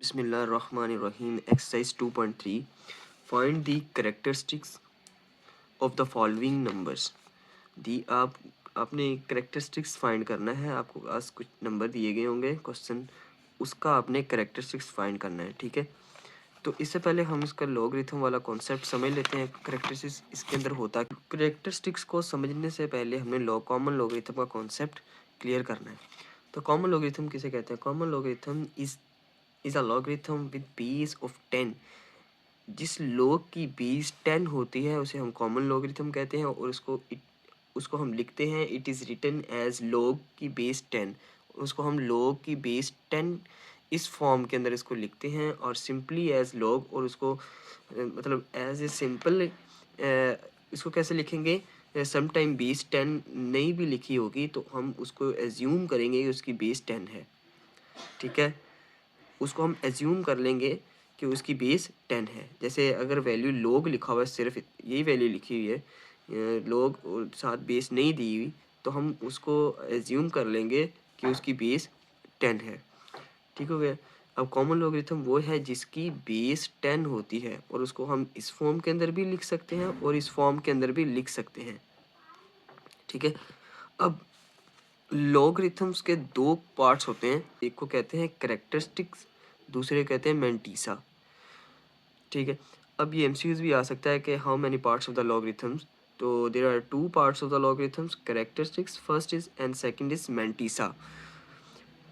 बिस्मिल्लाहिर्रहमानिर्रहीम exercise 2.3 find the characteristics of the following numbers. दी आपने कैरेक्टरिस्टिक्स फाइंड करना है। आपको पास कुछ नंबर दिए गए होंगे क्वेश्चन, उसका आपने कैरेक्टरिस्टिक्स फाइंड करना है। ठीक है, तो इससे पहले हम इसका लॉगरिथम वाला कॉन्सेप्ट समझ लेते हैं। कैरेक्टरिस्टिक्स इसके अंदर होता, कैरेक्टरिस्टिक्स को समझने से पहले हमने कॉमन लॉगरिथम का कॉन्सेप्ट क्लियर करना है। तो कॉमन लॉगरिथम किसे कहते हैं? Common logarithm is a logarithm with base of 10। जिस लॉग की बेस 10 होती है उसे हम कॉमन लॉगरिथम कहते हैं, और उसको हम लिखते हैं, it is written as log की बेस 10। उसको हम लॉग की बेस 10 इस फॉर्म के अंदर इसको लिखते हैं, और सिंपली एज लॉग, और उसको मतलब एज ए सिंपल इसको कैसे लिखेंगे? समटाइम बेस 10 नहीं भी लिखी होगी तो हम उसको एज्यूम करेंगे कि उसकी बेस 10 है। ठीक है, उसको हम एज्यूम कर लेंगे कि उसकी बेस 10 है। जैसे अगर वैल्यू लॉग लिखा हुआ है, सिर्फ यही वैल्यू लिखी हुई है, लॉग और साथ बेस नहीं दी हुई, तो हम उसको एज्यूम कर लेंगे कि उसकी बेस 10 है। ठीक हो गया। अब कॉमन लॉगरिथम वो है जिसकी बेस 10 होती है, और उसको हम इस फॉर्म के अंदर भी लिख सकते हैं और इस फॉर्म के अंदर भी लिख सकते हैं। ठीक है, अब लॉगरिथम्स के दो पार्ट्स होते हैं, एक को कहते हैं कैरेक्टरिस्टिक्स, दूसरे कहते हैं मैंटीसा। ठीक है, अब ये एमसीक्यूज भी आ सकता है कि how many parts of the logarithms. तो there are two parts of the logarithms, characteristics first is and second is mantissa.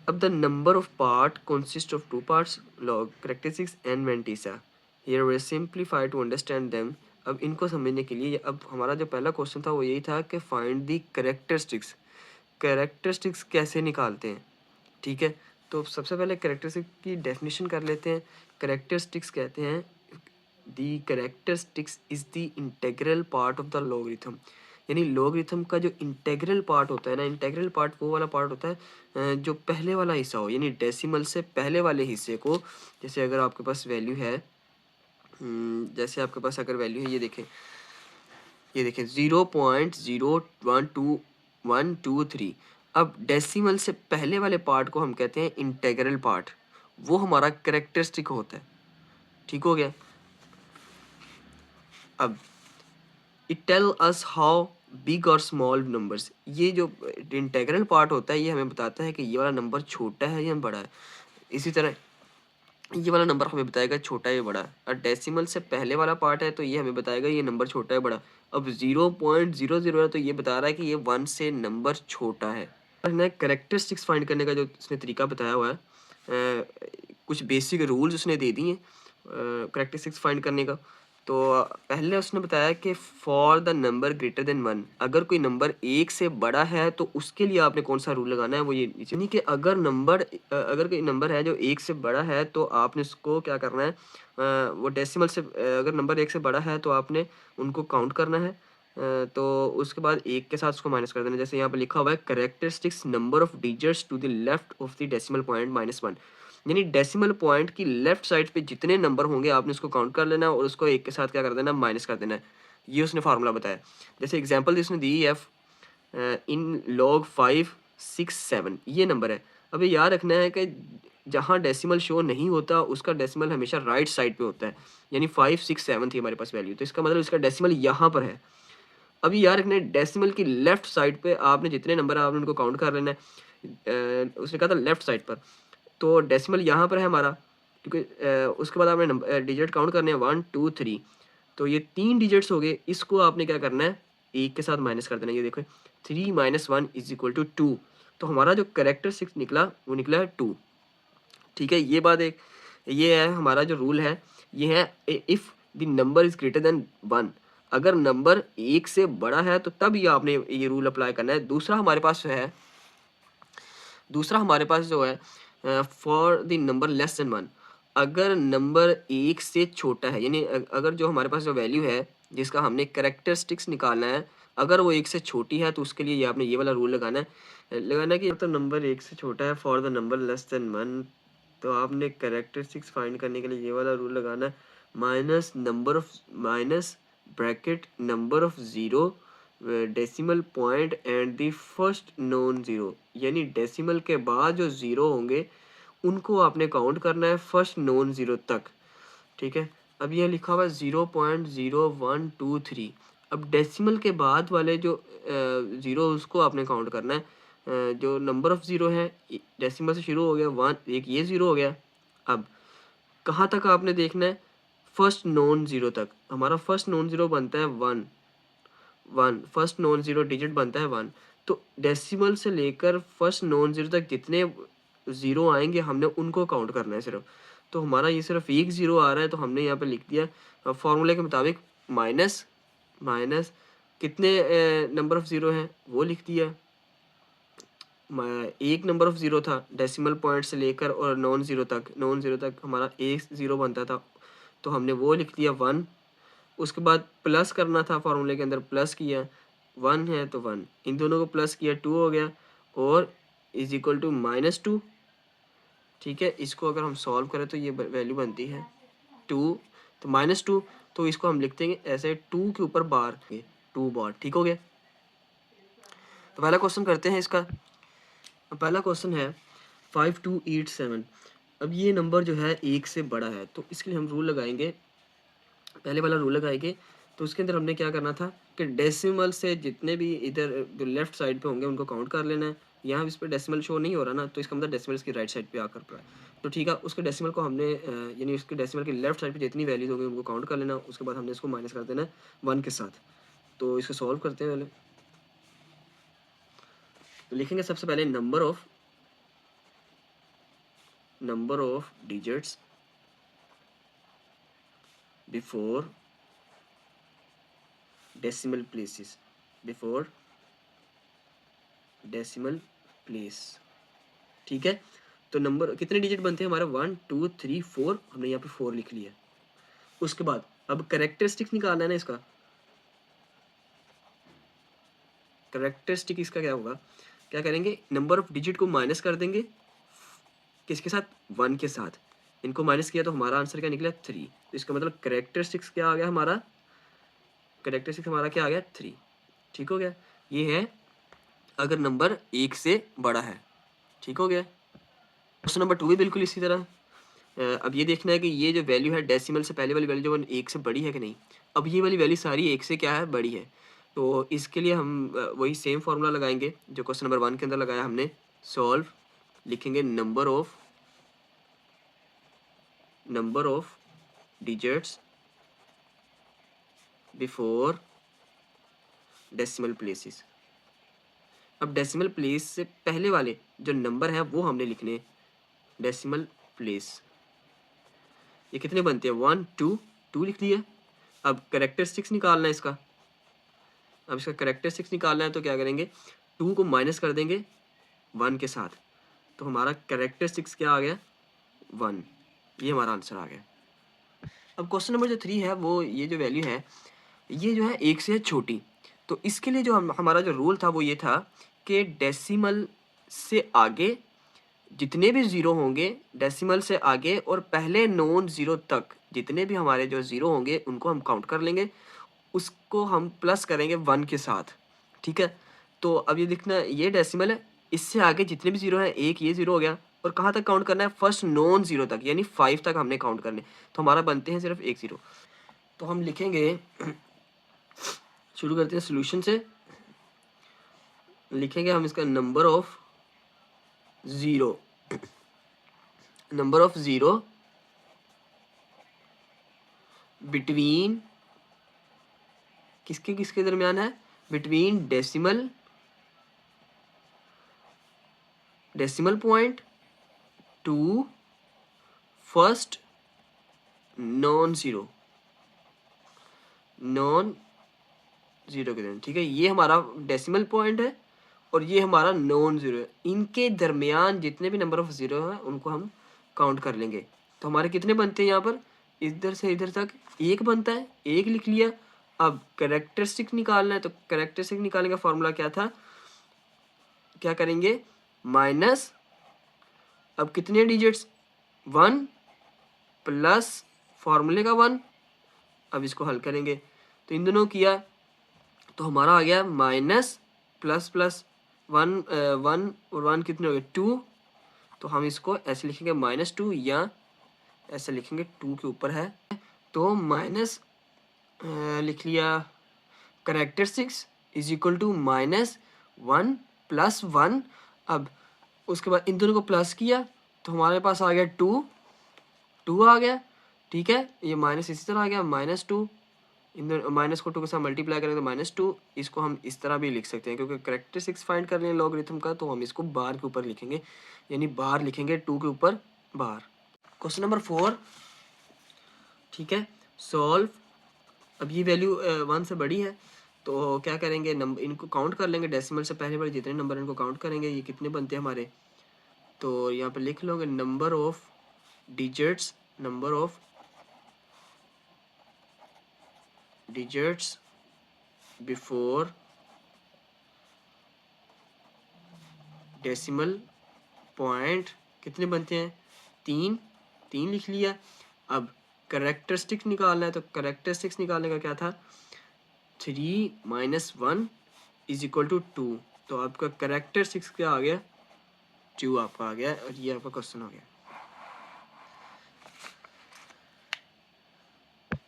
अब the number of part consist of two parts, log, characteristics and mantissa. Here we simplify to understand them. अब इनको समझने के लिए, अब हमारा जो पहला क्वेश्चन था वो यही था कि फाइंड द कैरेक्टरिस्टिक्स। कैरेक्टरिस्टिक्स कैसे निकालते हैं? ठीक है, तो सबसे पहले कैरेक्टरिस्टिक की डेफिनेशन कर लेते हैं। कैरेक्टरिस्टिक्स कहते हैं, the characteristics is the integral part of the logarithm. यानी लॉगरिथम का जो इंटेग्रल पार्ट होता है ना, इंटेग्रल पार्ट वो वाला पार्ट होता है जो पहले वाला हिस्सा हो, यानी डेसिमल से पहले वाले हिस्से को। जैसे अगर आपके पास वैल्यू है, जैसे आपके पास अगर वैल्यू है, ये देखें 0.0122123। अब डेसिमल से पहले वाले पार्ट को हम कहते हैं इंटेग्रल पार्ट, वो हमारा कैरेक्टरिस्टिक होता है। ठीक हो गया। अब it tell us how big और स्मॉल नंबर्स। ये जो इंटेग्रल पार्ट होता है ये हमें बताता है कि ये वाला नंबर छोटा है या बड़ा है। इसी तरह ये वाला नंबर हमें बताएगा छोटा है या बड़ा है, और डेसिमल से पहले वाला पार्ट है तो ये हमें बताएगा ये नंबर छोटा है बड़ा। अब 0.00 है तो ये बता रहा है कि ये 1 से नंबर छोटा है। कैरेक्टरिस्टिक्स फाइंड करने का जो इसने तरीका बताया हुआ है, कुछ बेसिक रूल्स उसने दे दिए कैरेक्टरिस्टिक्स फाइंड करने का। तो पहले उसने बताया कि for the number greater than 1, अगर कोई नंबर 1 से बड़ा है तो उसके लिए आपने कौन सा रूल लगाना है, वो ये यानी कि अगर कोई नंबर है जो 1 से बड़ा है तो आपने उसको क्या करना है, वो डेसिमल से अगर नंबर 1 से बड़ा है तो आपने उनको काउंट करना है। तो उसके बाद 1 के साथ उसको माइनस कर देना। जैसे यहाँ पर लिखा हुआ है characteristics number of digits to the left of the decimal point -1। यानी डेसिमल पॉइंट की लेफ्ट साइड पे जितने नंबर होंगे आपने उसको काउंट कर लेना और उसको 1 के साथ क्या कर देना, माइनस कर देना है। ये उसने फार्मूला बताया। जैसे एग्जांपल उसने दी है, इन लॉग 5 6 7 ये नंबर है। अब ये याद रखना है कि जहाँ डेसिमल शो नहीं होता उसका डेसिमल हमेशा राइट साइड पे होता है। यानी 5 6 7 थी हमारे पास वैल्यू, तो इसका मतलब इसका डेसिमल यहाँ पर है। अभी याद रखना है डेसिमल की लेफ्ट साइड पे आपने जितने नंबर है आपने उनको काउंट कर लेना है। उसने कहा था लेफ्ट साइड पर, तो डेसिमल यहाँ पर है हमारा, क्योंकि उसके बाद आपने डिजिट काउंट करने हैं 1 2 3। तो ये 3 डिजिट्स हो गए, इसको आपने क्या करना है, 1 के साथ माइनस कर देना। ये देखो 3 - 1 = 2। तो हमारा जो कैरेक्टरिस्टिक्स निकला वो निकला है 2। ठीक है, ये बात एक, ये है हमारा जो रूल है, ये है if the number is greater than 1। अगर नंबर 1 से बड़ा है तो तब ये आपने ये रूल अप्लाई करना है। दूसरा हमारे पास जो है for the number less than 1। अगर नंबर 1 से छोटा है, यानी अगर जो हमारे पास जो वैल्यू है जिसका हमने कैरेक्टरिस्टिक्स निकालना है, अगर वो 1 से छोटी है तो उसके लिए ये आपने ये वाला रूल लगाना है। कि तो नंबर 1 से छोटा है for the number less than 1, तो आपने कैरेक्टरिस्टिक्स फाइंड करने के लिए ये वाला रूल लगाना है, minus bracket number of zero decimal point and the first non zero. यानी डेसिमल के बाद जो ज़ीरो होंगे उनको आपने काउंट करना है फर्स्ट नॉन ज़ीरो तक, ठीक है। अब ये लिखा हुआ है 0.0123। अब डेसिमल के बाद वाले जो ज़ीरो उसको आपने काउंट करना है। जो नंबर ऑफ़ ज़ीरो है डेसिमल से शुरू हो गया 1, एक ये ज़ीरो हो गया। अब कहाँ तक आपने देखना है, फर्स्ट नॉन ज़ीरो तक। हमारा फर्स्ट नॉन ज़ीरो बनता है 1, फर्स्ट नॉन ज़ीरो डिजिट बनता है 1। तो डेसिमल से लेकर फर्स्ट नॉन ज़ीरो तक जितने ज़ीरो आएंगे हमने उनको काउंट करना है सिर्फ। तो हमारा ये सिर्फ एक ज़ीरो आ रहा है, तो हमने यहाँ पे लिख दिया फॉर्मूले के मुताबिक माइनस माइनस कितने नंबर ऑफ़ ज़ीरो हैं वो लिख दिया। एक नंबर ऑफ़ ज़ीरो था डेसिमल पॉइंट से लेकर और नॉन ज़ीरो तक हमारा एक ज़ीरो बनता था, तो हमने वो लिख दिया 1। उसके बाद प्लस करना था, फार्मूले के अंदर प्लस किया, 1 है तो 1, इन दोनों को प्लस किया 2 हो गया, और इज इक्वल टू -2। ठीक है, इसको अगर हम सॉल्व करें तो ये वैल्यू बनती है 2, तो -2, तो इसको हम लिख देंगे ऐसे 2 के ऊपर बार 2 बार। ठीक हो गया। तो पहला क्वेश्चन करते हैं इसका। पहला क्वेश्चन है 5287। अब ये नंबर जो है एक से बड़ा है, तो इसके लिए हम रूल लगाएंगे, पहले वाला रूल लगाएंगे। तो उसके अंदर हमने क्या करना था कि डेसिमल से जितने भी इधर जो लेफ्ट साइड पे होंगे उनको काउंट कर लेना है। यहाँ इस पर डेसिमल शो नहीं हो रहा ना, तो इसका मतलब डेसिमल की राइट साइड पे आकर पड़ा है। तो ठीक है, उसके डेसिमल को हमने यानी उसके डेसिमल की लेफ्ट साइड पे जितनी वैल्यूज होंगी उनको काउंट कर लेना। उसके बाद हमने इसको माइनस कर देना 1 के साथ। तो इसको सॉल्व करते हैं पहले। तो लिखेंगे सबसे पहले number of digits before decimal places, before decimal place. ठीक है, तो नंबर कितने डिजिट बनते हैं हमारे 1 2 3 4, हमने यहाँ पे 4 लिख लिया। उसके बाद अब कैरेक्टरिस्टिक्स निकालना है ना इसका। कैरेक्टरिस्टिक इसका क्या होगा, क्या करेंगे, नंबर ऑफ डिजिट को माइनस कर देंगे, किसके साथ, 1 के साथ। इनको माइनस किया तो हमारा आंसर क्या निकला 3। तो इसका मतलब कैरेक्टरिस्टिक्स क्या आ गया हमारा, कैरेक्टरिस्टिक्स हमारा क्या आ गया 3। ठीक हो गया, ये है अगर नंबर एक से बड़ा है। ठीक हो गया। क्वेश्चन नंबर 2 भी बिल्कुल इसी तरह। अब ये देखना है कि ये जो वैल्यू है डेसिमल से पहले वाली वैल्यू जो एक से बड़ी है कि नहीं। अब ये वाली वैल्यू सारी एक से क्या है, बड़ी है। तो इसके लिए हम वही सेम फार्मूला लगाएंगे जो क्वेश्चन नंबर 1 के अंदर लगाया हमने। सॉल्व लिखेंगे number of digits before decimal places. अब डेसिमल प्लेस से पहले वाले जो नंबर हैं वो हमने लिखने डेसिमल प्लेस। ये कितने बनते हैं 1 2 2 लिख दिया। अब कैरेक्टरिस्टिक्स निकालना है इसका। अब इसका कैरेक्टरिस्टिक्स निकालना है तो क्या करेंगे, 2 को माइनस कर देंगे 1 के साथ, तो हमारा कैरेक्टरिस्टिक्स क्या आ गया 1। ये हमारा आंसर आ गया। अब क्वेश्चन नंबर जो 3 है वो ये जो वैल्यू है ये जो है एक से है छोटी। तो इसके लिए जो हमारा जो रूल था वो ये था कि डेसिमल से आगे जितने भी ज़ीरो होंगे, डेसिमल से आगे और पहले नॉन ज़ीरो तक जितने भी हमारे जो ज़ीरो होंगे उनको हम काउंट कर लेंगे, उसको हम प्लस करेंगे 1 के साथ। ठीक है, तो अब ये देखना ये डेसिमल है, इससे आगे जितने भी ज़ीरो हैं, एक ये ज़ीरो हो गया, और कहाँ तक काउंट करना है, फर्स्ट नॉन ज़ीरो तक, यानी 5 तक हमने काउंट करने। तो हमारा बनते हैं सिर्फ एक ज़ीरो। तो हम लिखेंगे, शुरू करते हैं सोल्यूशन से। लिखेंगे हम इसका नंबर ऑफ ज़ीरो बिटवीन किसके किसके दरमियान है, between decimal point two first non zero के दरमियान। ठीक है, ये हमारा डेसिमल पॉइंट है और ये हमारा नॉन ज़ीरो है। इनके दरमियान जितने भी नंबर ऑफ ज़ीरो हैं उनको हम काउंट कर लेंगे। तो हमारे कितने बनते हैं यहाँ पर, इधर से इधर तक एक बनता है, एक लिख लिया। अब कैरेक्टरिस्टिक निकालना है, तो कैरेक्टरिस्टिक निकालने का फॉर्मूला क्या था, क्या करेंगे, माइनस, अब कितने डिजिट्स 1 प्लस फॉर्मूले का 1। अब इसको हल करेंगे तो इन दोनों किया तो हमारा आ गया माइनस प्लस प्लस 1 1 और 1 कितने हो गए 2, तो हम इसको ऐसे लिखेंगे -2 या ऐसे लिखेंगे 2 के ऊपर है तो माइनस लिख लिया करेक्टरिस्टिक्स इज इक्वल टू -1 + 1। अब उसके बाद इन दोनों को प्लस किया तो हमारे पास आ गया 2 आ गया, ठीक है। ये माइनस इसी तरह आ गया -2, इन दोनों माइनस को 2 के साथ मल्टीप्लाई करेंगे तो -2। इसको हम इस तरह भी लिख सकते हैं क्योंकि करेक्टरिस्टिक्स फाइंड करने हैं लॉगरिथम का, तो हम इसको बार के ऊपर लिखेंगे, यानी बार लिखेंगे 2 के ऊपर बार। क्वेश्चन नंबर 4, ठीक है, सॉल्व। अब ये वैल्यू 1 से बड़ी है तो क्या करेंगे, नंबर इनको काउंट कर लेंगे, डेसिमल से पहले वाले जितने नंबर इनको काउंट करेंगे, ये कितने बनते हैं हमारे। तो यहाँ पे लिख लोगे number of digits, number of digits before decimal point कितने बनते हैं, 3 लिख लिया। अब करेक्टरिस्टिक्स निकालना है तो करेक्टरिस्टिक्स निकालने का क्या था, 3 - 1 = 2। तो आपका करेक्टरिस्टिक्स क्या आ गया, 2 आपका आ गया, और ये आपका क्वेश्चन हो गया।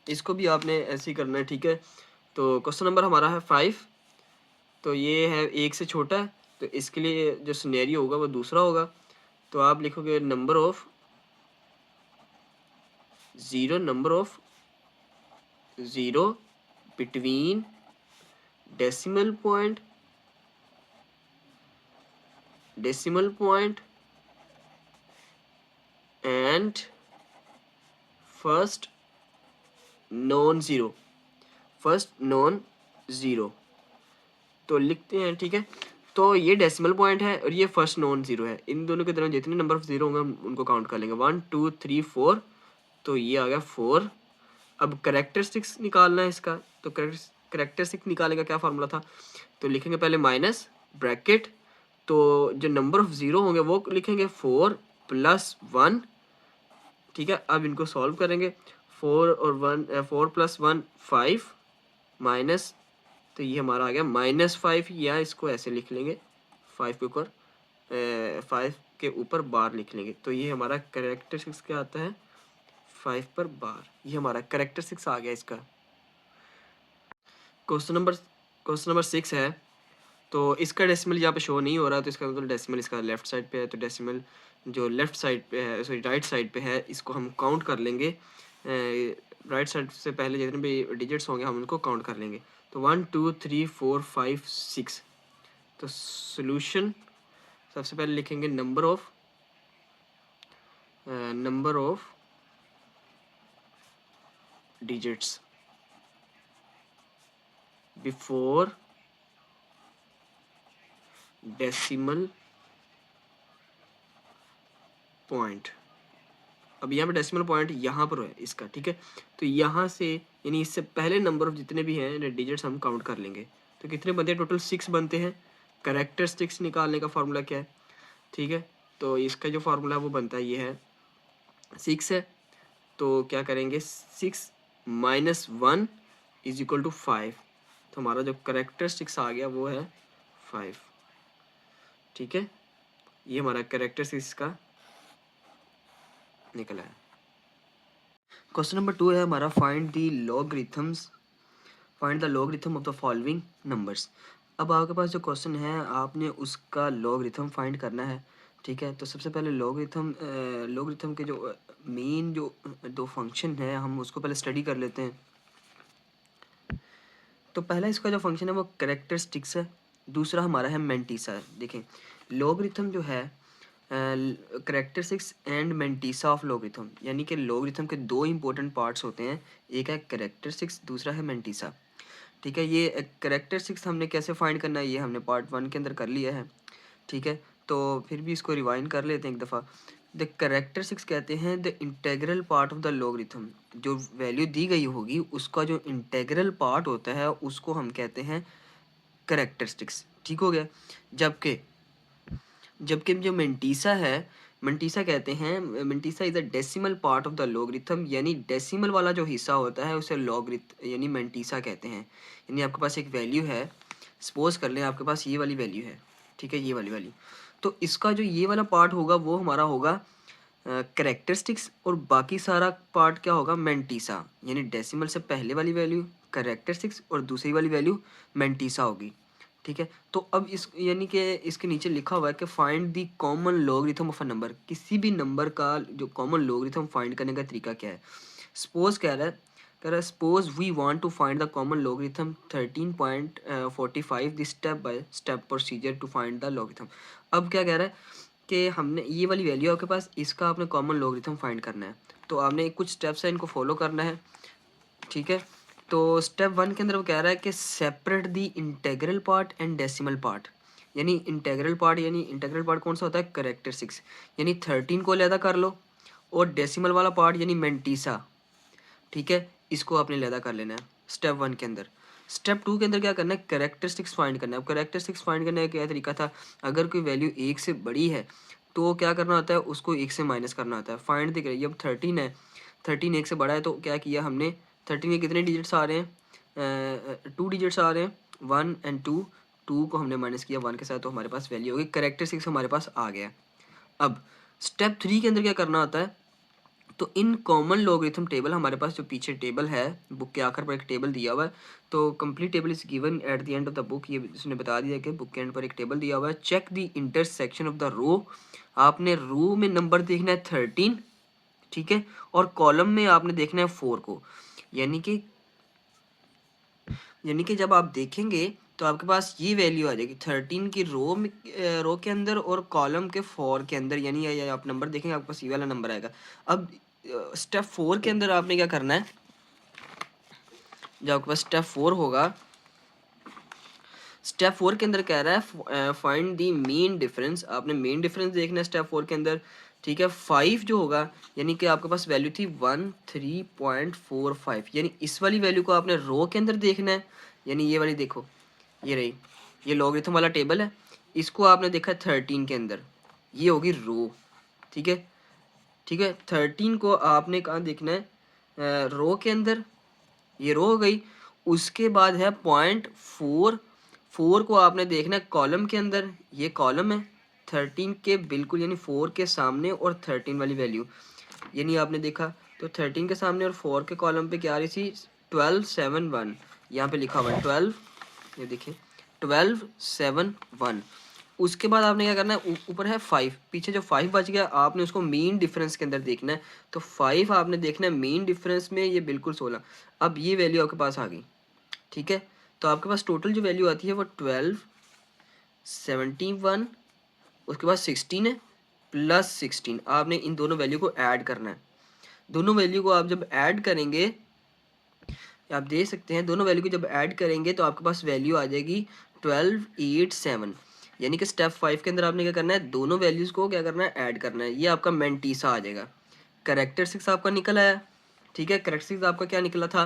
इसको भी आपने ऐसे ही करना है, ठीक है। तो क्वेश्चन नंबर हमारा है 5, तो ये है 1 से छोटा है, तो इसके लिए जो सिनेरियो होगा वो दूसरा होगा। तो आप लिखोगे number of 0 between decimal point and first non zero. तो लिखते हैं, ठीक है। तो ये डेसिमल पॉइंट है और ये फर्स्ट नॉन ज़ीरो है, इन दोनों के दरमियान जितने नंबर ऑफ ज़ीरो होंगे हम उनको काउंट कर लेंगे, 1 2 3 4। तो ये आ गया 4। अब करेक्टरिस्टिक्स निकालना है इसका, तो करेक्टरिस्टिक निकालने का क्या फार्मूला था, तो लिखेंगे पहले माइनस ब्रैकेट, तो जो नंबर ऑफ ज़ीरो होंगे वो लिखेंगे 4 + 1, ठीक है। अब इनको सॉल्व करेंगे, 4 + 1 5 माइनस, तो ये हमारा आ गया -5, या इसको ऐसे लिख लेंगे 5 के ऊपर बार लिख लेंगे। तो ये हमारा करेक्टरिस्टिक्स क्या आता है, 5 पर बार, ये हमारा करेक्टरिस्टिक्स आ गया इसका। क्वेश्चन नंबर 6 है, तो इसका डेसिमल यहाँ पे शो नहीं हो रहा, तो इसका मतलब डेसिमल इसका लेफ्ट साइड पे है, तो डेसिमल जो लेफ्ट साइड पे है, सॉरी राइट साइड पे है, इसको हम काउंट कर लेंगे। राइट साइड से पहले जितने भी डिजिट्स होंगे हम उनको काउंट कर लेंगे। तो 1 2 3 4 5 6। तो सोल्यूशन सबसे पहले लिखेंगे number of digits before decimal point. अब यहाँ पे डेसिमल पॉइंट यहाँ पर है इसका, ठीक है। तो यहाँ से यानी इससे पहले नंबर ऑफ जितने भी हैं डिजिट्स हम काउंट कर लेंगे। तो कितने बनते हैं, टोटल 6 बनते हैं। करेक्टरिस्टिक्स निकालने का फार्मूला क्या है, ठीक है। तो इसका जो फार्मूला है वो बनता है, ये है 6 है। तो क्या करेंगे, 6 - 1 = 5। तो हमारा जो करेक्टरिस्टिक्स आ गया वो है 5, ठीक है। ये हमारा करेक्टरिस्टिक्स का निकला है। क्वेश्चन नंबर 2 है हमारा, find the logarithm of the following numbers. अब आपके पास जो क्वेश्चन है आपने उसका लॉगरिथम फाइंड करना है, ठीक है। तो सबसे पहले लॉगरिथम के जो मेन जो दो फंक्शन है हम उसको पहले स्टडी कर लेते हैं। तो पहला इसका जो फंक्शन है वो करेक्टरिस्टिक्स है, दूसरा हमारा है मेंटिसा है। देखें लॉगरिथम जो है characteristics and mantissa of logarithm, यानी कि लॉगरिथम के दो इंपॉर्टेंट पार्ट्स होते हैं, एक है करेक्टरिस्टिक्स, दूसरा है मेंटिसा, ठीक है। ये करेक्टरिस्टिक्स हमने कैसे फाइंड करना है ये हमने पार्ट 1 के अंदर कर लिया है, ठीक है। तो फिर भी इसको रिवाइंड कर लेते हैं एक दफ़ा। द करेक्टरिस्टिक्स कहते हैं the integral part of the logarithm, जो वैल्यू दी गई होगी उसका जो इंटेग्रल पार्ट होता है उसको हम कहते हैं करेक्टरिस्टिक्स, ठीक हो गया। जबकि जो मेंटिसा है, मेंटिसा कहते हैं, mantissa is a decimal part of the logarithm, यानी डेसिमल वाला जो हिस्सा होता है उसे यानी मेंटिसा कहते हैं। यानी आपके पास एक वैल्यू है, सपोज कर लें आपके पास ये वाली वैल्यू है, ठीक है, ये वाली तो इसका जो ये वाला पार्ट होगा वो हमारा होगा करेक्टरिस्टिक्स, और बाकी सारा पार्ट क्या होगा, मेंटीसा, यानी डेसिमल से पहले वाली वैल्यू करेक्टरिस्टिक्स और दूसरी वाली वैल्यू मेंटीसा होगी। ठीक है, तो अब इस यानी कि इसके नीचे लिखा हुआ है कि find the common logarithm of a number, किसी भी नंबर का जो कॉमन लॉगरिथम फाइंड करने का तरीका क्या है। सपोज कह रहा है suppose we want to find the common logarithm 13.45, the step by step procedure to find the logarithm. अब क्या कह रहा है कि हमने ये वाली वैल्यू आपके पास, इसका आपने कॉमन लॉगरिथम फाइंड करना है, तो आपने कुछ स्टेप्स है इनको फॉलो करना है। ठीक है, तो स्टेप 1 के अंदर वो कह रहा है कि separate the integral part and decimal part, यानी इंटेग्रल पार्ट कौन सा होता है, करेक्टरिस्टिक्स, यानी 13 को अलहदा कर लो, और डेसिमल वाला पार्ट यानी मेंटीसा, ठीक है, इसको आपने अलहदा कर लेना है स्टेप 1 के अंदर। स्टेप 2 के अंदर क्या करना है, करेक्टरिस्टिक्स फाइंड करना है। अब करेक्टरिस्टिक्स फाइंड करने का क्या तरीका था, अगर कोई वैल्यू 1 से बड़ी है तो क्या करना होता है, उसको 1 से माइनस करना होता है। फाइंड द, अब 13 है, 13 1 से बड़ा है, तो क्या किया हमने, 13 के कितने डिजिट्स आ रहे हैं, 2 डिजिट्स आ रहे हैं, 1 एंड 2, 2 को हमने माइनस किया 1 के साथ, तो हमारे पास वैल्यू होगी, करेक्टरिस्टिक्स हमारे पास आ गया। अब स्टेप 3 के अंदर क्या करना होता है, तो इन कॉमन लॉगरिथम टेबल, हमारे पास जो पीछे टेबल है, बुक के आखिर पर एक टेबल दिया हुआ है, तो complete table is given at the end of the book, ये इसने बता दिया कि बुक के एंड पर एक टेबल दिया हुआ है। Check the intersection of the row, आपने रो में नंबर देखना है 13, ठीक है, और कॉलम में आपने देखना है 4 को, यानी कि जब आप देखेंगे तो आपके पास ये वैल्यू आ जाएगी 13 की रो में, रो के अंदर, और कॉलम के 4 के अंदर, यानी ये आप नंबर देखेंगे आपके पास ये वाला नंबर आएगा। अब स्टेप 4 के अंदर आपने क्या करना है, जब आपके पास स्टेप 4 होगा, स्टेप 4 के अंदर कह रहा है फाइंड दी मेन डिफरेंस, आपने मेन डिफरेंस देखना है स्टेप 4 के अंदर। ठीक है, 5 जो होगा, यानी कि आपके पास वैल्यू थी 13.45, यानी इस वाली वैल्यू को आपने रो के अंदर देखना है, यानी ये वाली देखो, ये रही, ये लॉगरिथम वाला टेबल है, इसको आपने देखा है 13 के अंदर, ये होगी रो। ठीक है, 13 को आपने कहाँ देखना है, रो के अंदर, ये रो हो गई। उसके बाद है 0.44 को आपने देखना है कॉलम के अंदर, ये कॉलम है 13 के बिल्कुल, यानी 4 के सामने और 13 वाली वैल्यू, यानी आपने देखा तो 13 के सामने और 4 के कॉलम पे क्या आ रही थी, 1271, यहाँ पे लिखा हुआ है 12, ये देखिए 1271। उसके बाद आपने क्या करना है, ऊपर है 5, पीछे जो 5 बच गया आपने उसको मीन डिफरेंस के अंदर देखना है, तो 5 आपने देखना है मीन डिफरेंस में, ये बिल्कुल 16। अब ये वैल्यू आपके पास आ गई। ठीक है, तो आपके पास टोटल जो वैल्यू आती है वो 1271, उसके बाद 16 है, प्लस 16, आपने इन दोनों वैल्यू को ऐड करना है। दोनों वैल्यू को आप जब ऐड करेंगे, आप देख सकते हैं दोनों वैल्यू को जब ऐड करेंगे तो आपके पास वैल्यू आ जाएगी 1287, यानी कि स्टेप 5 के अंदर आपने क्या करना है, दोनों वैल्यूज़ को क्या करना है, ऐड करना है, ये आपका मेंटीसा आ जाएगा। करेक्टरिस्टिक्स आपका निकल आया। ठीक है, करेक्टरिस्टिक्स आपका क्या निकला था,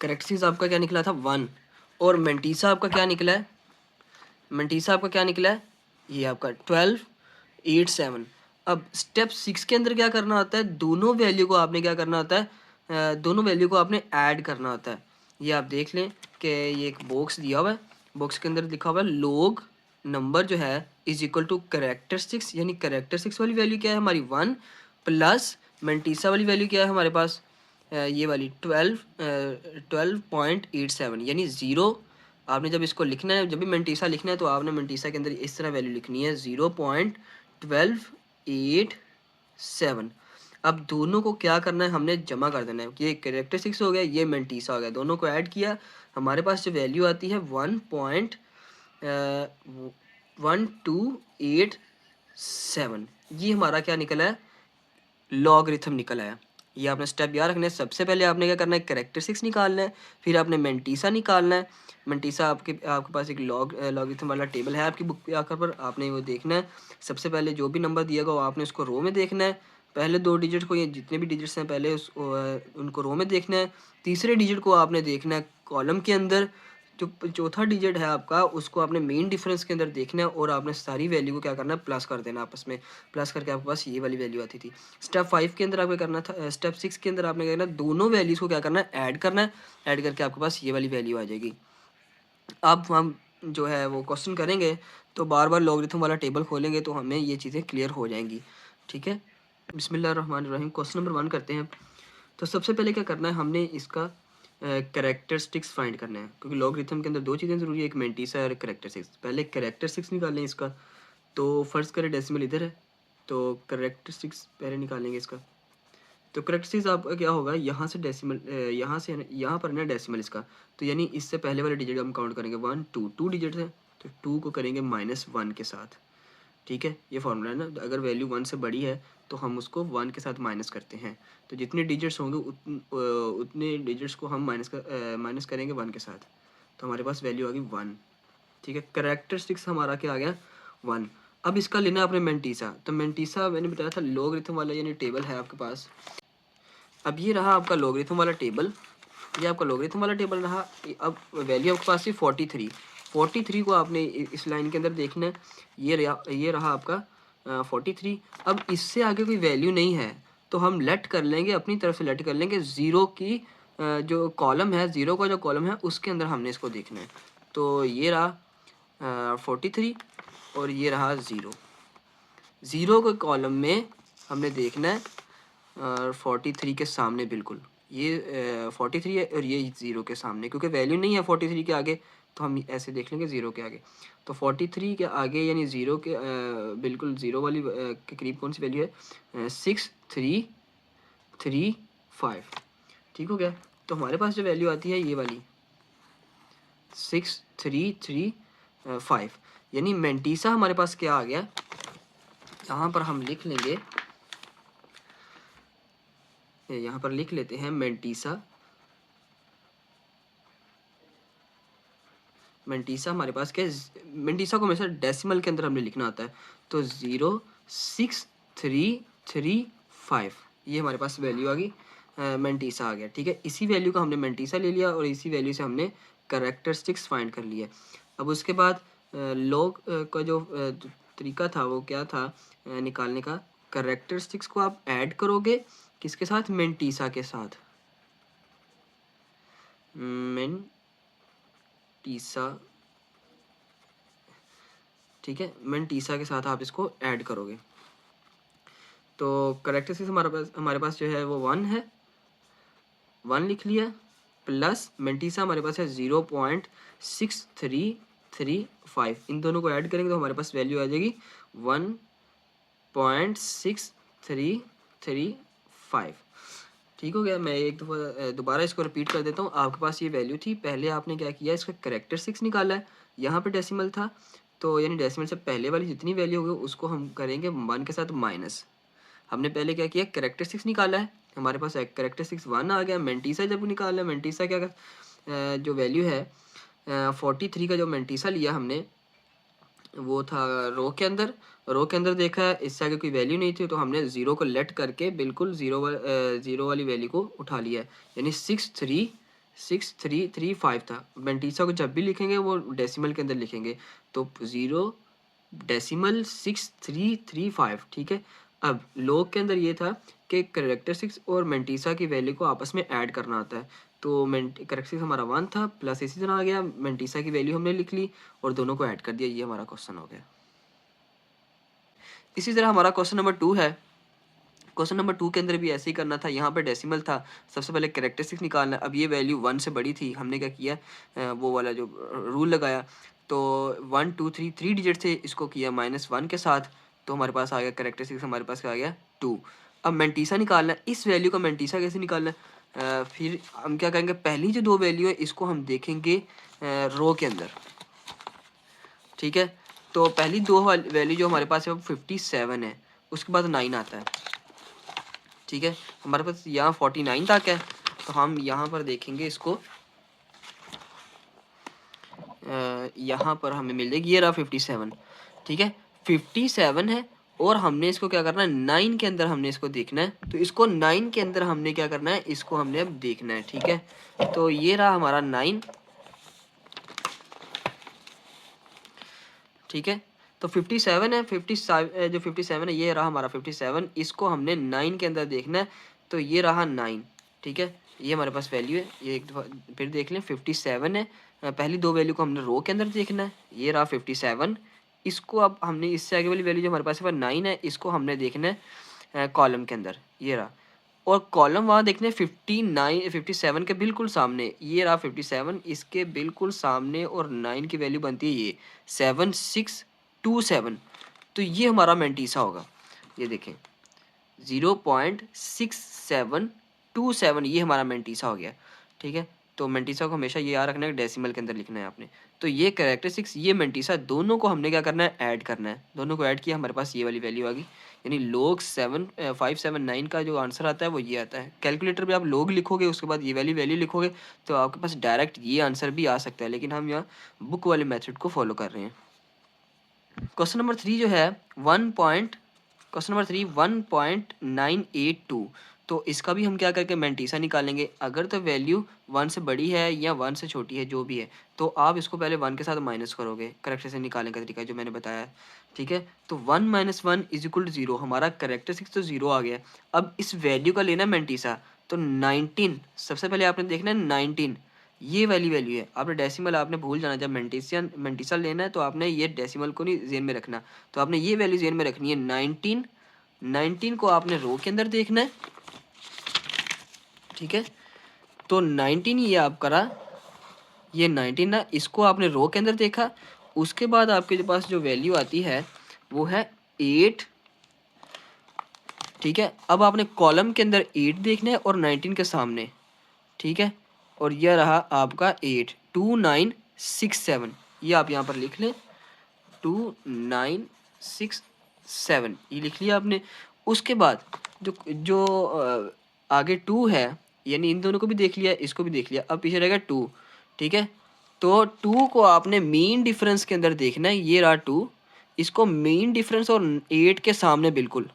करेक्टरिस्टिक्स आपका क्या निकला था 1, और मेंटीसा आपका क्या निकला है, मेंटीसा आपका क्या निकला है, ये आपका 1287। अब स्टेप 6 के अंदर क्या करना होता है, दोनों वैल्यू को आपने क्या करना होता है, दोनों वैल्यू को आपने ऐड करना होता है। ये आप देख लें कि ये एक बॉक्स दिया हुआ है, बॉक्स के अंदर लिखा हुआ है लॉग नंबर जो है इज इक्वल टू करेक्टरिस्टिक्स, यानी करेक्टरिस्टिक्स वाली वैल्यू क्या है हमारी 1, प्लस मेंटीसा वाली वैल्यू क्या है हमारे पास, ये वाली 12.87, यानी 0। आपने जब इसको लिखना है, जब भी मेंटीसा लिखना है तो आपने मेंटीसा के अंदर इस तरह वैल्यू लिखनी है 0.1287। अब दोनों को क्या करना है, हमने जमा कर देना है, ये करेक्टरिस्टिक्स हो गया, ये मेंटीसा हो गया, दोनों को ऐड किया, हमारे पास जो वैल्यू आती है 1.1287, ये हमारा क्या निकला है, लॉगरिथम निकल आया। ये आपने स्टेप याद रखना है, सबसे पहले आपने क्या करना है, करेक्टरिस्टिक्स निकालना है, फिर आपने मेंटीसा निकालना है। मेंटीसा आपके पास एक लॉगरिथम वाला टेबल है आपकी बुक पे आकर पर, आपने वो देखना है। सबसे पहले जो भी नंबर दिया गया वो आपने उसको रो में देखना है, पहले 2 डिजिट को, ये जितने भी डिजिट्स हैं पहले उनको रो में देखना है, तीसरे डिजिट को आपने देखना है कॉलम के अंदर, जो चौथा डिजिट है आपका उसको आपने मेन डिफरेंस के अंदर देखना है, और आपने सारी वैल्यू को क्या करना है, प्लस कर देना आपस में, प्लस करके आपके पास ये वाली वैल्यू आती थी। स्टेप 5 के अंदर आपको करना था, स्टेप 6 के अंदर आपने क्या करना है, दोनों वैल्यूज़ को क्या करना है, ऐड करना है, ऐड करके आपके पास ये वाली वैल्यू आ जाएगी। अब हम जो है वो क्वेश्चन करेंगे, तो बार बार लॉगरिथम वाला टेबल खोलेंगे तो हमें ये चीज़ें क्लियर हो जाएंगी। ठीक है, बिस्मिल्लाहिर्रहमानिर्रहीम। क्वेश्चन नंबर 1 करते हैं। तो सबसे पहले क्या करना है, हमने इसका कैरेक्टरिस्टिक्स फाइंड करना है, क्योंकि लॉगरिथम के अंदर दो चीज़ें ज़रूरी है, एक मेंटीसा और कैरेक्टरिस्टिक्स। पहले कैरेक्टरिस्टिक्स निकालें इसका। तो फर्स्ट करें डेसिमल इधर है, तो कैरेक्टरिस्टिक्स पहले निकालेंगे इसका। तो कैरेक्टरिस्टिक्स आपका क्या होगा, यहाँ से डेसिमल, यहाँ से यहाँ पर ना डेसिमल इसका, तो यानी इससे पहले वाले डिजिट हम काउंट करेंगे 1 2, 2 डिजिट है तो 2 को करेंगे -1 के साथ। ठीक है, ये फॉर्मूला है ना, अगर वैल्यू 1 से बड़ी है तो हम उसको 1 के साथ माइनस करते हैं। तो जितने डिजिट्स होंगे उतने डिजिट्स को हम माइनस करेंगे 1 के साथ, तो हमारे पास वैल्यू आ गई 1। ठीक है, कैरेक्टरिस्टिक्स हमारा क्या आ गया 1। अब इसका लेना है आपने मेंटीसा। तो मेंटीसा मैंने बताया था लॉगरिथम वाला, यानी टेबल है आपके पास। अब ये रहा आपका लॉगरिथम वाला टेबल, ये आपका लॉगरिथम वाला टेबल रहा। अब वैल्यू आपके पास थी 43। 43 को आपने इस लाइन के अंदर देखना है। ये रहा आपका 43। अब इससे आगे कोई वैल्यू नहीं है तो हम लेट कर लेंगे, अपनी तरफ से लेट कर लेंगे ज़ीरो की जो कॉलम है, ज़ीरो का जो कॉलम है उसके अंदर हमने इसको देखना है। तो ये रहा 43 और ये रहा ज़ीरो। ज़ीरो के कॉलम में हमने देखना है 43 के सामने, बिल्कुल ये 43 है और ये ज़ीरो के सामने, क्योंकि वैल्यू नहीं है 43 के आगे, तो हम ऐसे देख लेंगे ज़ीरो के आगे। तो 43 के आगे यानी ज़ीरो के बिल्कुल ज़ीरो वाली के करीब कौन सी वैल्यू है 6335। ठीक हो गया, तो हमारे पास जो वैल्यू आती है ये वाली 6335, यानी मेंटीसा हमारे पास क्या आ गया, यहाँ पर हम लिख लेंगे, यहाँ पर लिख लेते हैं मेंटीसा। मेंटीसा हमारे पास क्या है, मेंटीसा को हमेशा डेसिमल के अंदर हमने लिखना आता है। तो 06335 ये हमारे पास वैल्यू आ गई, मेंटीसा आ गया। ठीक है, इसी वैल्यू का हमने मेंटीसा ले लिया और इसी वैल्यू से हमने कैरेक्टरिस्टिक्स फाइंड कर लिया। अब उसके बाद लॉग का जो तरीका था वो क्या था निकालने का, कैरेक्टरिस्टिक्स को आप ऐड करोगे किसके साथ, मेंटीसा के साथ। मेंटीसा, ठीक है, मेंटीसा के साथ आप इसको ऐड करोगे। तो कैरेक्टरिस्टिक्स हमारे पास जो है वो 1 है, 1 लिख लिया, प्लस मेंटीसा हमारे पास है 0.6335। इन दोनों को ऐड करेंगे तो हमारे पास वैल्यू आ जाएगी 1.6335। ठीक हो गया, मैं एक दफ़ा दोबारा इसको रिपीट कर देता हूँ। आपके पास ये वैल्यू थी, पहले आपने क्या किया, इसका कैरेक्टरिस्टिक्स निकाला है, यहाँ पे डेसिमल था, तो यानी डेसिमल से पहले वाली जितनी वैल्यू होगी उसको हम करेंगे 1 के साथ माइनस। हमने पहले क्या किया, कैरेक्टरिस्टिक्स निकाला है, हमारे पास कैरेक्टरिस्टिक्स 1 आ गया। मेंटीसा जब निकाला है, मेंटीसा क्या जो वैल्यू है 43 का जो मेंटीसा लिया हमने वो था रो के अंदर। रो के अंदर देखा है, इससे आगे कोई वैल्यू नहीं थी, तो हमने ज़ीरो को लेट करके बिल्कुल ज़ीरो वाली वैल्यू को उठा लिया है, यानी 6335 था। मेंटीसा को जब भी लिखेंगे वो डेसिमल के अंदर लिखेंगे, तो 0.6335। ठीक है, अब लॉग के अंदर ये था कि कैरेक्टरिस्टिक्स और मेंटीसा की वैल्यू को आपस में ऐड करना आता है। तो कैरेक्टरिस्टिक्स हमारा 1 था, प्लस इसी तरह आ गया, मेंटीसा की वैल्यू हमने लिख ली और दोनों को ऐड कर दिया। ये हमारा क्वेश्चन हो गया। इसी तरह हमारा क्वेश्चन नंबर 2 है। क्वेश्चन नंबर 2 के अंदर भी ऐसे ही करना था, यहाँ पर डेसिमल था, सबसे पहले कैरेक्टरिस्टिक्स निकालना। अब ये वैल्यू 1 से बड़ी थी, हमने क्या किया वो वाला जो रूल लगाया, तो 1 2 3 3 डिजिट थे, इसको किया -1 के साथ, तो हमारे पास आ गया कैरेक्टरिस्टिक्स, हमारे पास क्या आ गया 2। अब मेंटीसा निकालना है, इस वैल्यू का मेंटीसा कैसे निकालना है, फिर हम क्या करेंगे, पहली जो दो वैल्यू है इसको हम देखेंगे रो के अंदर। ठीक है, तो पहली दो वैल्यू जो हमारे पास है वो 57 है, उसके बाद 9 आता है। ठीक है, हमारे पास यहाँ 49 तक है, तो हम यहाँ पर देखेंगे इसको, यहाँ पर हमें मिल जाएगी, ये रहा 57। ठीक है, 57 है और हमने इसको क्या करना है, 9 के अंदर हमने इसको देखना है। तो इसको 9 के अंदर हमने क्या करना है, इसको हमने अब देखना है। ठीक है, तो ये रहा हमारा 9। ठीक है, तो 57 है, 57 जो 57 है ये रहा हमारा 57, इसको हमने 9 के अंदर देखना है, तो ये रहा 9। ठीक है, ये हमारे पास वैल्यू है, ये एक दफ़ा फिर देख लें, 57 है, पहली दो वैल्यू को हमने रो के अंदर देखना है, ये रहा 57, इसको अब हमने इससे आगे वाली वैल्यू जो हमारे पास है 9 है, इसको हमने देखना है कॉलम के अंदर, ये रहा। और कॉलम वहाँ देखने 59 57 के बिल्कुल सामने, ये रहा 57 इसके बिल्कुल सामने, और 9 की वैल्यू बनती है ये 7627। तो ये हमारा मेंटीसा होगा, ये देखें 0.6727 ये हमारा मेंटीसा हो गया। ठीक है, तो मेंटीसा को हमेशा ये याद रखना है, डेसिमल के अंदर लिखना है आपने। तो ये कैरेक्टरिस्टिक्स, ये मेंटीसा, दोनों को हमने क्या करना है, ऐड करना है। दोनों को ऐड किया, हमारे पास ये वाली वैल्यू आ गई, यानी log 579 का जो आंसर आता है वो ये आता है। कैलकुलेटर पे आप log लिखोगे, उसके बाद ये वाली वैल्यू लिखोगे, तो आपके पास डायरेक्ट ये आंसर भी आ सकता है, लेकिन हम यहाँ बुक वाले मेथड को फॉलो कर रहे हैं। क्वेश्चन नंबर 3 जो है क्वेश्चन नंबर 3 1.982। तो इसका भी हम क्या करके मेंटीसा निकालेंगे। अगर तो वैल्यू 1 से बड़ी है या 1 से छोटी है, जो भी है, तो आप इसको पहले 1 के साथ माइनस करोगे। करेक्टर निकालने का तरीका जो मैंने बताया है। ठीक है, तो 1 - 1 = 0, हमारा करेक्टरिस्टिक्स तो 0 आ गया। अब इस वैल्यू का लेना मेंटीसा, तो 19 सबसे पहले आपने देखना है 19, ये वाली वैल्यू है। आपने डेसिमल आपने भूल जाना, जब मेंटीसा लेना है तो आपने ये डेसिमल को नहीं जेन में रखना, तो आपने ये वैल्यू जेन में रखनी है 19। 19 को आपने रो के अंदर देखना है। ठीक है, तो 19 ये आपका रहा, ये 19 ना, इसको आपने रो के अंदर देखा। उसके बाद आपके पास जो वैल्यू आती है वो है 8। ठीक है, अब आपने कॉलम के अंदर 8 देखना है और 19 के सामने। ठीक है, और यह रहा आपका 8 2967, ये आप यहाँ पर लिख लें 2967, ये लिख लिया आपने। उसके बाद जो जो आगे 2 है, यानी इन दोनों को भी देख लिया, इसको भी देख लिया, अब पीछे रहेगा 2। ठीक है, तो 2 को आपने मीन डिफरेंस के अंदर देखना है, ये रहा 2, इसको मीन डिफरेंस और 8 के सामने बिल्कुल।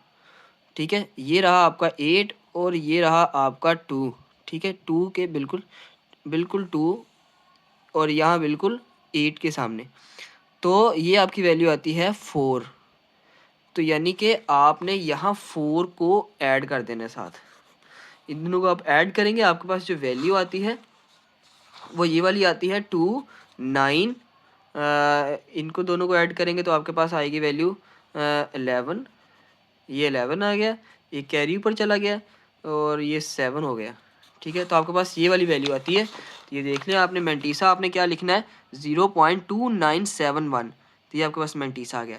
ठीक है, ये रहा आपका 8 और ये रहा आपका 2। ठीक है, 2 के बिल्कुल बिल्कुल 2 और यहाँ बिल्कुल 8 के सामने, तो ये आपकी वैल्यू आती है 4। तो यानी कि आपने यहाँ 4 को ऐड कर देना है साथ। इन दोनों को आप ऐड करेंगे, आपके पास जो वैल्यू आती है वो ये वाली आती है 2 9। इनको दोनों को ऐड करेंगे तो आपके पास आएगी वैल्यू 11। ये 11 आ गया, ये कैरी ऊपर चला गया और ये 7 हो गया। ठीक है, तो आपके पास ये वाली वैल्यू आती है। तो ये देख लें, आपने मेंटीसा आपने क्या लिखना है 0.2971। तो ये आपके पास मेंटीसा आ गया।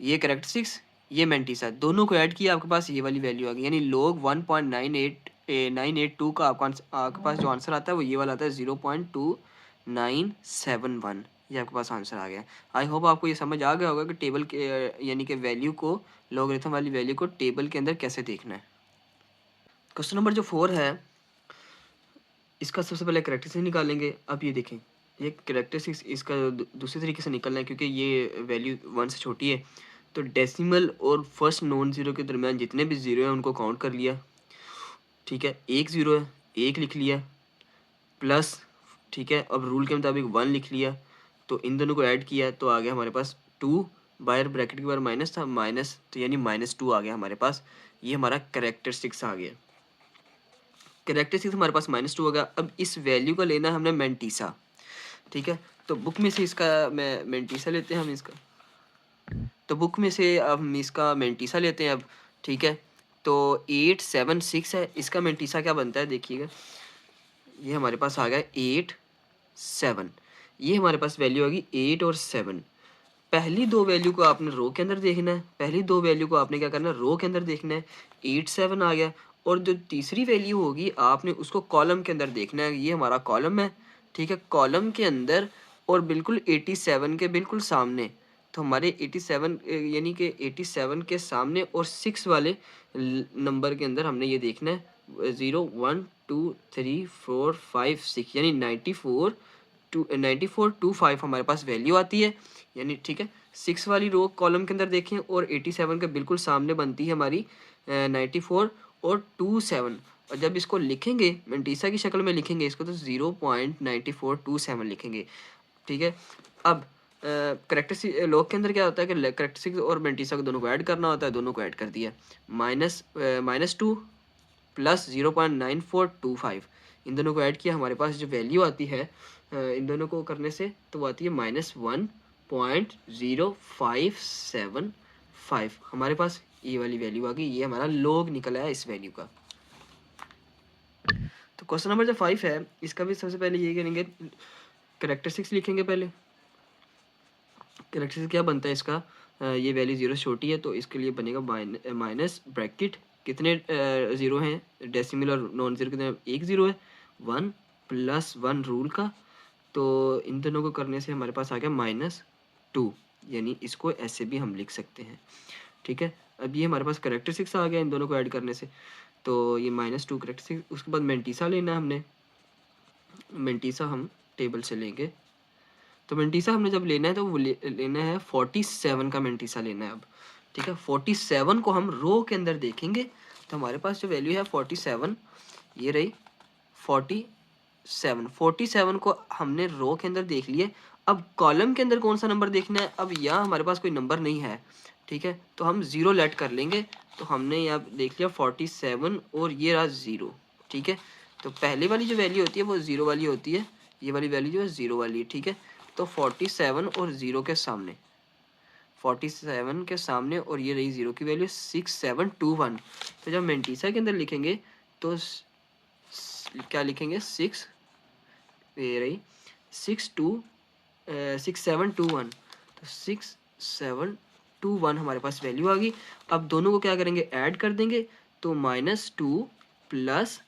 ये करेक्टरिस्टिक्स, ये मेंटीसा, दोनों को ऐड किया, आपके पास ये वाली वैल्यू आ गई, यानी log 1.982 का आपके पास जो आंसर आता है वो ये वाला आता है 0.2971। ये आपके पास आंसर आ गया। आई होप आपको ये समझ आ गया होगा कि टेबल के यानी कि वैल्यू को, लॉगरिथम वाली वैल्यू को टेबल के अंदर कैसे देखना है। क्वेश्चन नंबर जो 4 है, इसका सबसे पहले करेक्टरिस्टिक्स निकालेंगे। अब ये देखें, ये करेक्टरिस्टिक्स इसका दूसरे तरीके से निकलना है, क्योंकि ये वैल्यू 1 से छोटी है। तो डेसिमल और फर्स्ट नॉन ज़ीरो के दरमियान जितने भी ज़ीरो हैं उनको काउंट कर लिया। ठीक है, एक ज़ीरो है, एक लिख लिया, प्लस, ठीक है, अब रूल के मुताबिक 1 लिख लिया। तो इन दोनों को ऐड किया तो आ गया हमारे पास 2, बाहर ब्रैकेट के बाहर माइनस था, माइनस, तो यानी -2 आ गया हमारे पास। ये हमारा करेक्टरिस्टिक्स आ गया। करेक्टरिस्टिक्स हमारे पास -2 हो गया। अब इस वैल्यू का लेना है हमने मेंटीसा। ठीक है, तो बुक में से इसका मेंटीसा लेते हैं हम इसका, तो बुक में से अब हम इसका मेंटीसा लेते हैं अब। ठीक है, तो 876 है, इसका मेंटीसा क्या बनता है देखिएगा, ये हमारे पास आ गया 8 7। ये हमारे पास वैल्यू होगी 8 और 7। पहली दो वैल्यू को आपने रो के अंदर देखना है, पहली दो वैल्यू को आपने क्या करना है, रो के अंदर देखना है। 8 7 आ गया, और जो तीसरी वैल्यू होगी आपने उसको कॉलम के अंदर देखना है। ये हमारा कॉलम है। ठीक है, कॉलम के अंदर और बिल्कुल 87 के बिल्कुल सामने। तो हमारे 87 यानी कि 87 के सामने और 6 वाले नंबर के अंदर हमने ये देखना है 0 1 2 3 4 5 6, यानी 9425 हमारे पास वैल्यू आती है। यानी ठीक है, 6 वाली रो कॉलम के अंदर देखें और 87 के बिल्कुल सामने बनती है हमारी 94 और 27। और जब इसको लिखेंगे मेंटीसा की शक्ल में लिखेंगे इसको, तो 0.9427 लिखेंगे। ठीक है, अब करेक्टरिस्टिक लॉग के अंदर क्या होता है कि करेक्टरिस्टिक और मेंटीसा को दोनों को ऐड करना होता है, दोनों को ऐड कर दिया। -2 प्लस 0.9425, इन दोनों को ऐड किया, हमारे पास जो वैल्यू आती है इन दोनों को करने से, तो वो आती है -1 0.0575 हमारे पास ये वाली वैल्यू आ गई। ये हमारा log निकल आया इस वैल्यू का। तो क्वेश्चन नंबर जो 5 है इसका भी सबसे पहले ये करेंगे, कैरेक्टरिस्टिक्स लिखेंगे पहले। कैरेक्टरिस्टिक्स क्या बनता है इसका, ये वैल्यू 0 से छोटी है तो इसके लिए बनेगा माइनस ब्रैकेट, कितने ज़ीरो हैं डेसिमल और नॉन ज़ीरो कितने, एक ज़ीरो है, 1 + 1 रूल का, तो इन दोनों को करने से हमारे पास आ गया -2, यानी इसको ऐसे भी हम लिख सकते हैं। ठीक है, अब ये हमारे पास कैरेक्टरिस्टिक्स आ गया इन दोनों को ऐड करने से, तो ये -2 कैरेक्टरिस्टिक्स। उसके बाद मेंटीसा लेना है हमने, मेंटीसा हम टेबल से लेंगे। तो मेंटीसा हमने जब लेना है तो वो लेना है 47 का मेंटीसा लेना है अब। ठीक है, 47 को हम रो के अंदर देखेंगे तो हमारे पास जो वैल्यू है 47, ये रही 47 को हमने रो के अंदर देख लिए। अब कॉलम के अंदर कौन सा नंबर देखना है, अब यहाँ हमारे पास कोई नंबर नहीं है। ठीक है, तो हम 0 लेट कर लेंगे। तो हमने यहाँ देख लिया 47 और ये रहा 0। ठीक है, तो पहले वाली जो वैल्यू होती है वो 0 वाली होती है, ये वाली वैल्यू जो है 0 वाली है। ठीक है, तो 47 और 0 के सामने, 47 के सामने और ये रही 0 की वैल्यू 6721। तो जब मेंटीसा के अंदर लिखेंगे तो क्या लिखेंगे, 6, ये रही 6721, तो 6721 हमारे पास वैल्यू आ गई। अब दोनों को क्या करेंगे, ऐड कर देंगे, तो -2 +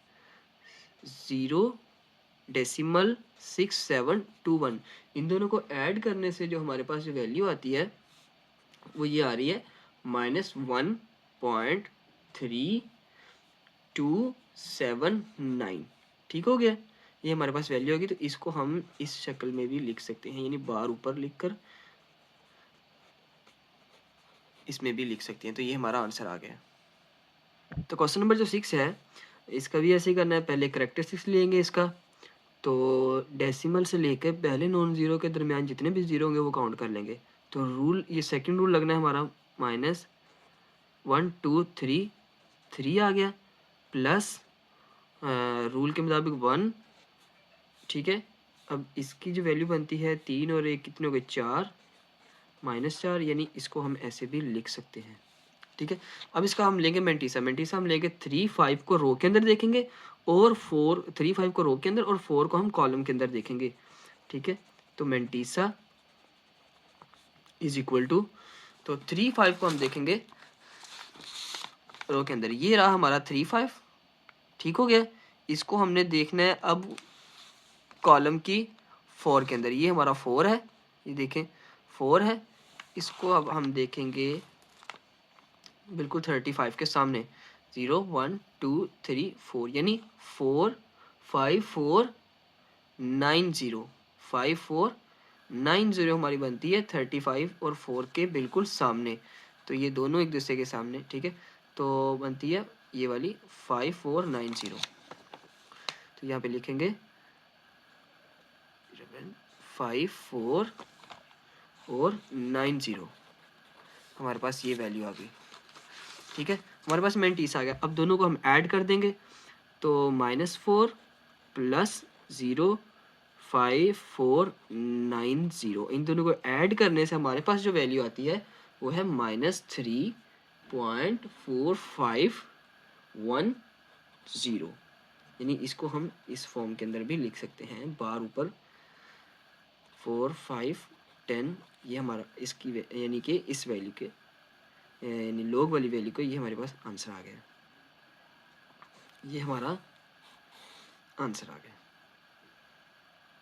0.6721, इन दोनों को ऐड करने से जो हमारे पास जो वैल्यू आती है वो ये आ रही है -1.3279। ठीक हो गया, ये हमारे पास वैल्यू होगी। तो इसको हम इस शक्ल में भी लिख सकते हैं, यानी बार ऊपर लिखकर इसमें भी लिख सकते हैं। तो ये हमारा आंसर आ गया। तो क्वेश्चन नंबर जो 6 है इसका भी ऐसे ही करना है। पहले कैरेक्टरिस्टिक्स लेंगे इसका, तो डेसिमल से लेकर पहले नॉन ज़ीरो के दरमियान जितने भी ज़ीरो होंगे वो काउंट कर लेंगे। तो रूल, ये सेकंड रूल लगना है हमारा, -1 2 3 3 आ गया, प्लस रूल के मुताबिक 1। ठीक है, अब इसकी जो वैल्यू बनती है 3 और 1 कितने हो गए, 4, -4, यानी इसको हम ऐसे भी लिख सकते हैं। ठीक है, अब इसका हम लेंगे मेंटीसा। मेंटीसा हम लेंगे 3 5 को रो के अंदर देखेंगे और 3 5 को रो के अंदर और 4 को हम कॉलम के अंदर देखेंगे। ठीक है, तो मेंटीसा इज इक्वल टू, तो 3 5 को हम देखेंगे रो के अंदर, ये रहा हमारा 3 5। ठीक हो गया, इसको हमने देखना है अब कॉलम की 4 के अंदर, ये हमारा 4 है, ये देखें 4 है। इसको अब हम देखेंगे बिल्कुल 35 के सामने, 0 1 2 3 4, यानी 4 5 4 9 0, 5 4 9 0 हमारी बनती है 35 और 4 के बिल्कुल सामने। तो ये दोनों एक दूसरे के सामने। ठीक है, तो बनती है ये वाली 5 4 9 0। तो यहाँ पे लिखेंगे 5 4 और 9 0, हमारे पास ये वैल्यू आ गई। ठीक है, हमारे पास मेंटीसा आ गया। अब दोनों को हम ऐड कर देंगे, तो -4 + 0 5 4 9 0, इन दोनों को ऐड करने से हमारे पास जो वैल्यू आती है वो है -3.4510, यानी इसको हम इस फॉर्म के अंदर भी लिख सकते हैं, बार ऊपर 4 5 10, ये हमारा इसकी यानी कि इस वैल्यू के, यानी लॉग वाली वैल्यू को, ये हमारे पास आंसर आ गया, ये हमारा आंसर आ गया।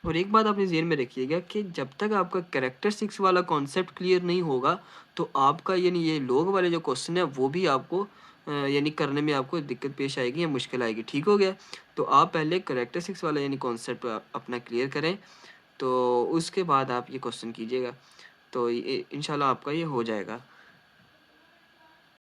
और एक बात आपने ज़हन में रखिएगा कि जब तक आपका कैरेक्टरिस्टिक्स वाला कॉन्सेप्ट क्लियर नहीं होगा तो आपका यानी ये लॉग वाले जो क्वेश्चन है वो भी आपको यानी करने में आपको दिक्कत पेश आएगी या मुश्किल आएगी। ठीक हो गया, तो आप पहले कैरेक्टरिस्टिक्स वाला यानी कॉन्सेप्ट अपना क्लियर करें, तो उसके बाद आप ये क्वेश्चन कीजिएगा, तो ये इंशाल्लाह आपका ये हो जाएगा।